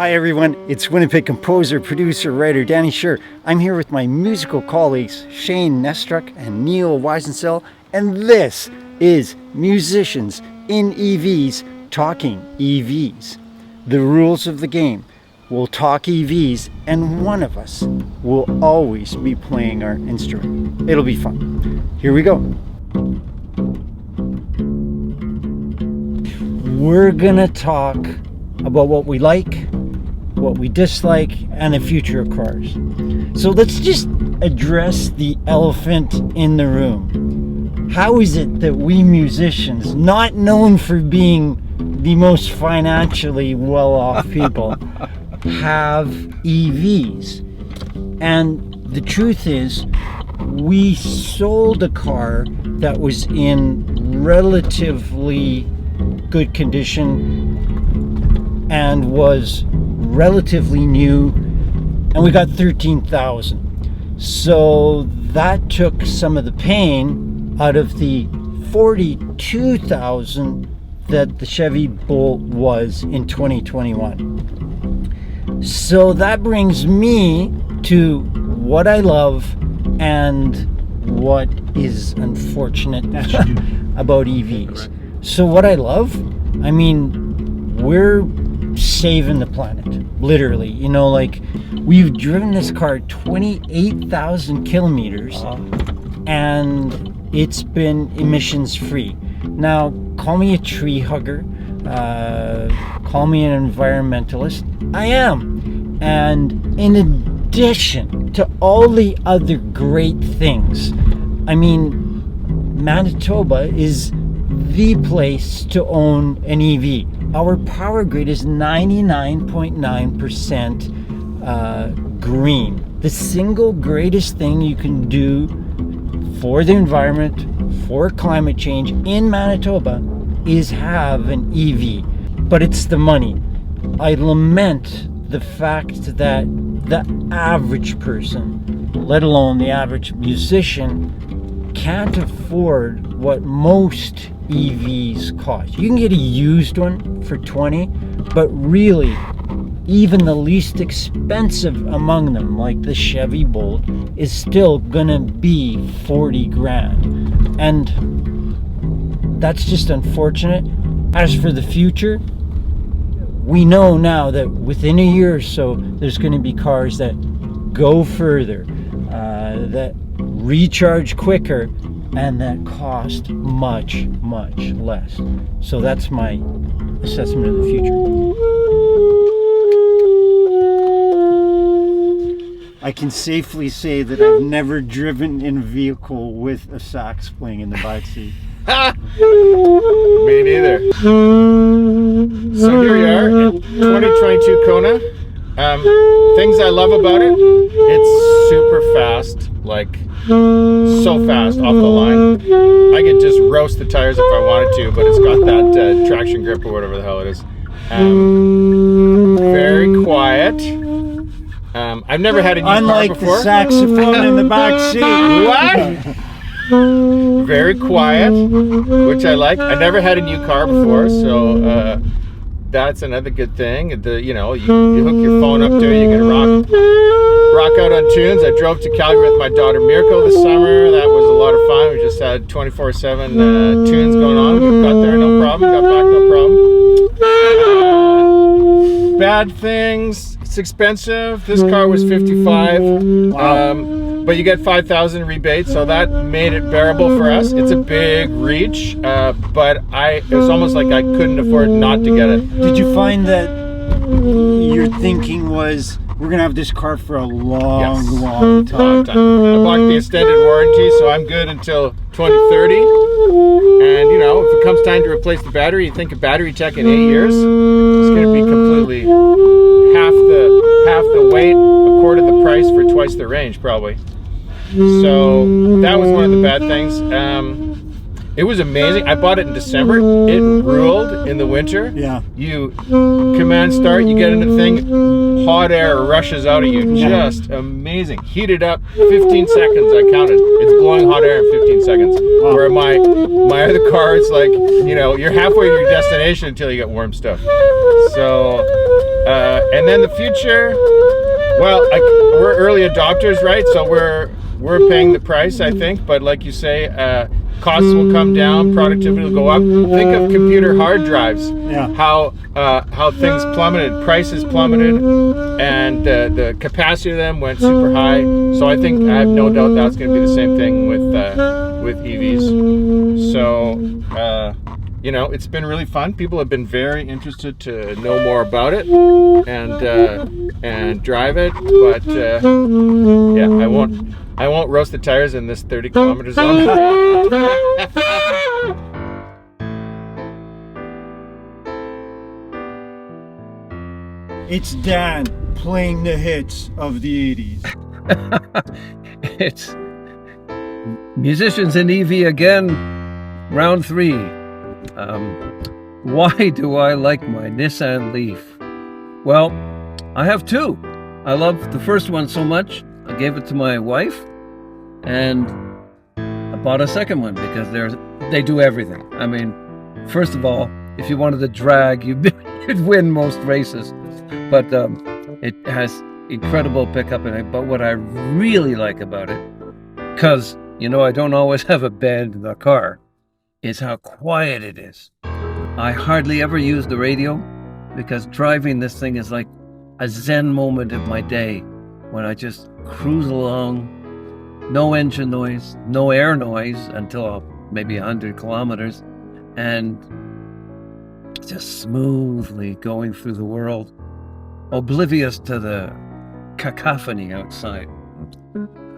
Hi everyone, it's Winnipeg composer, producer, writer Danny Schur. I'm here with my musical colleagues Shane Nestruck and Neil Weisensel, and this is Musicians in EVs Talking EVs. The rules of the game: we'll talk EVs and one of us will always be playing our instrument. It'll be fun. Here we go. We're gonna talk about what we like, what we dislike, and the future of cars. So let's just address the elephant in the room. How is it that we musicians, not known for being the most financially well-off people, have EVs? And the truth is, we sold a car that was in relatively good condition and was relatively new, and we got 13,000. So that took some of the pain out of the 42,000 that the Chevy Bolt was in 2021. So that brings me to what I love and what is unfortunate about EVs. So what I love, I mean, we're saving the planet, literally. You know, like, we've driven this car 28,000 kilometers and it's been emissions free. Now, call me a tree hugger, call me an environmentalist. I am. And in addition to all the other great things, I mean, Manitoba is the place to own an EV. Our power grid is 99.9% green. The single greatest thing you can do for the environment, for climate change in Manitoba, is have an EV. But it's the money. I lament the fact that the average person, let alone the average musician, can't afford what most EVs cost. You can get a used one for 20, but really, even the least expensive among them, like the Chevy Bolt, is still gonna be 40 grand. And that's just unfortunate. As for the future, we know now that within a year or so, there's gonna be cars that go further, that recharge quicker, and that cost much, much less. So that's my assessment of the future. I can safely say that I've never driven in a vehicle with a sax playing in the backseat. Me neither. So here we are in 2022 Kona. Things I love about it: it's super fast, like so fast off the line. I could just roast the tires if I wanted to, but it's got that traction grip or whatever the hell it is. Very quiet. I've never had a new car before. Unlike the saxophone in the back seat. What? Very quiet, which I like. I never had a new car before, so that's another good thing. You hook your phone up to it, you can rock out on tunes. I drove to Calgary with my daughter Mirko this summer. That was a lot of fun. We just had 24/7 tunes going on. We got there no problem, got back no problem. Bad things: it's expensive. This car was $55,000. Wow. But you get 5,000 rebates, so that made it bearable for us. It's a big reach, but it was almost like I couldn't afford not to get it. Did you find that your thinking was, we're gonna have this car for a long time? I bought the extended warranty, so I'm good until 2030. And if it comes time to replace the battery, you think a battery tech in 8 years, it's gonna be completely half the weight, a quarter the price for twice the range, probably. So that was one of the bad things. It was amazing. I bought it in December. It ruled in the winter. Yeah. You command start, you get into the thing, hot air rushes out of you. Just amazing. Heated up 15 seconds, I counted. It's blowing hot air in 15 seconds. Wow. Where my other car, it's like, you're halfway to your destination until you get warm stuff. So And then the future, well, we're early adopters, right? So we're paying the price, I think. But like you say, costs will come down, productivity will go up. Think of computer hard drives. Yeah. How things plummeted, prices plummeted, and the capacity of them went super high. So I have no doubt that's going to be the same thing with EVs. So it's been really fun. People have been very interested to know more about it and drive it. But I won't roast the tires in this 30-kilometer zone. It's Dan playing the hits of the 80s. It's musicians in EV again, round 3. Why do I like my Nissan Leaf? Well, I have 2. I love the first one so much, I gave it to my wife, and I bought a second one because they do everything. I mean, first of all, if you wanted to drag, you'd win most races. But it has incredible pickup in it. But what I really like about it, because, I don't always have a band in the car, is how quiet it is. I hardly ever use the radio because driving this thing is like a zen moment of my day when I just cruise along, no engine noise, no air noise until maybe 100 kilometers, and just smoothly going through the world, oblivious to the cacophony outside.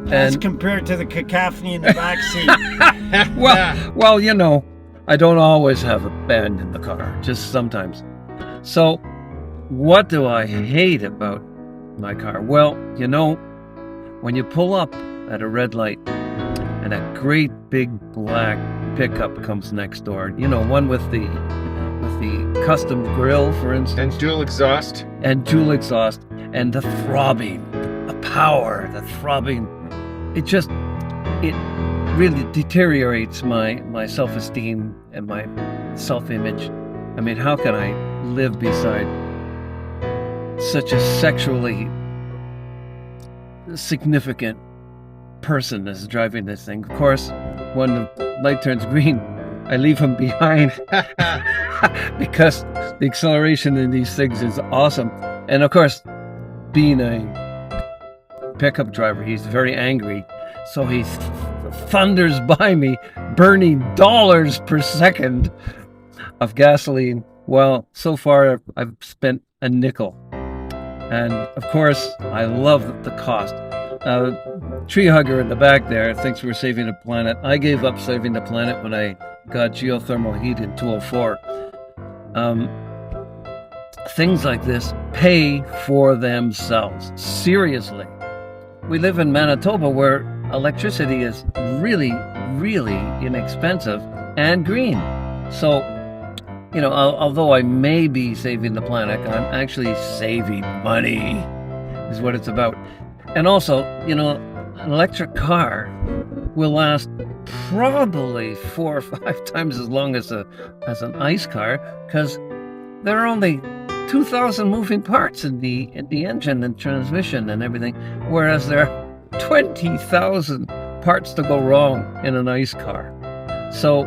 As compared to the cacophony in the backseat. well, I don't always have a band in the car, just sometimes. So, what do I hate about my car? Well, when you pull up at a red light and a great big black pickup comes next door, one with the custom grille, for instance. And dual exhaust. And the throbbing, the power, the throbbing. It really deteriorates my self-esteem and my self-image. I mean, how can I live beside such a sexually significant person as driving this thing? Of course, when the light turns green, I leave him behind because the acceleration in these things is awesome. And of course, being a pickup driver, he's very angry. So he thunders by me, burning dollars per second of gasoline. Well, so far I've spent a nickel. And of course, I love the cost. Tree hugger in the back there thinks we're saving the planet. I gave up saving the planet when I got geothermal heat in 2004. Things like this pay for themselves. Seriously. We live in Manitoba where electricity is really, really inexpensive and green. So, although I may be saving the planet, I'm actually saving money, is what it's about. And also, an electric car will last probably 4 or 5 times as long as an ICE car, because there are only 2,000 moving parts in the engine and transmission and everything, whereas there are 20,000 parts to go wrong in an ICE car. So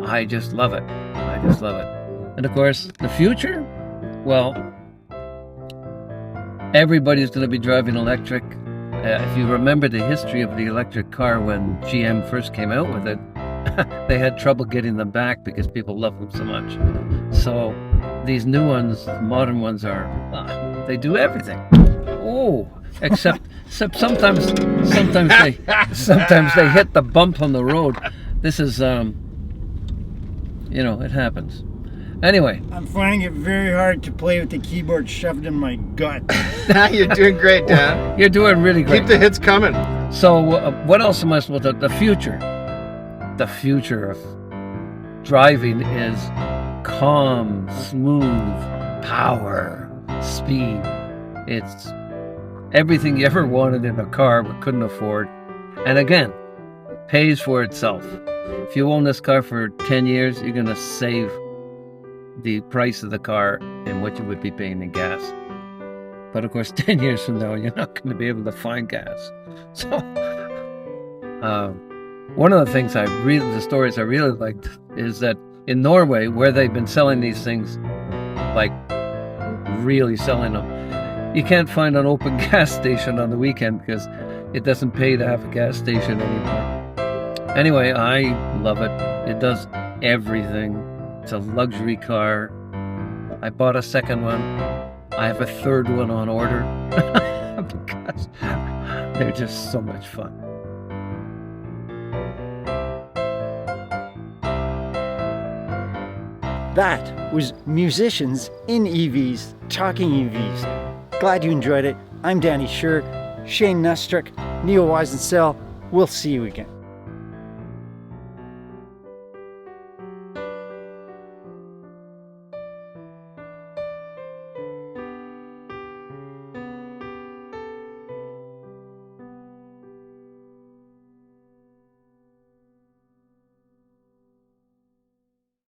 I just love it. And of course, the future, well, everybody's going to be driving electric. If you remember the history of the electric car when GM first came out with it, they had trouble getting them back because people love them so much. So these new ones, modern ones, they do everything. Oh, except sometimes they hit the bump on the road. This is it happens. Anyway, I'm finding it very hard to play with the keyboard shoved in my gut. You're doing great, Dan. You're doing really great. Keep the hits coming. So what else am I supposed to... The future of driving is calm, smooth, power, speed. It's everything you ever wanted in a car but couldn't afford. And again, pays for itself. If you own this car for 10 years, you're going to save the price of the car and what you would be paying in gas. But of course, 10 years from now, you're not going to be able to find gas. So, one of the things the stories I really liked is that in Norway, where they've been selling these things, like really selling them, you can't find an open gas station on the weekend because it doesn't pay to have a gas station anymore. Anyway, I love it. It does everything. It's a luxury car. I bought a second one. I have a third one on order because they're just so much fun. That was Musicians in EVs Talking EVs. Glad you enjoyed it. I'm Danny Schur. Shane Nestruck Neil Weisensel. We'll see you again.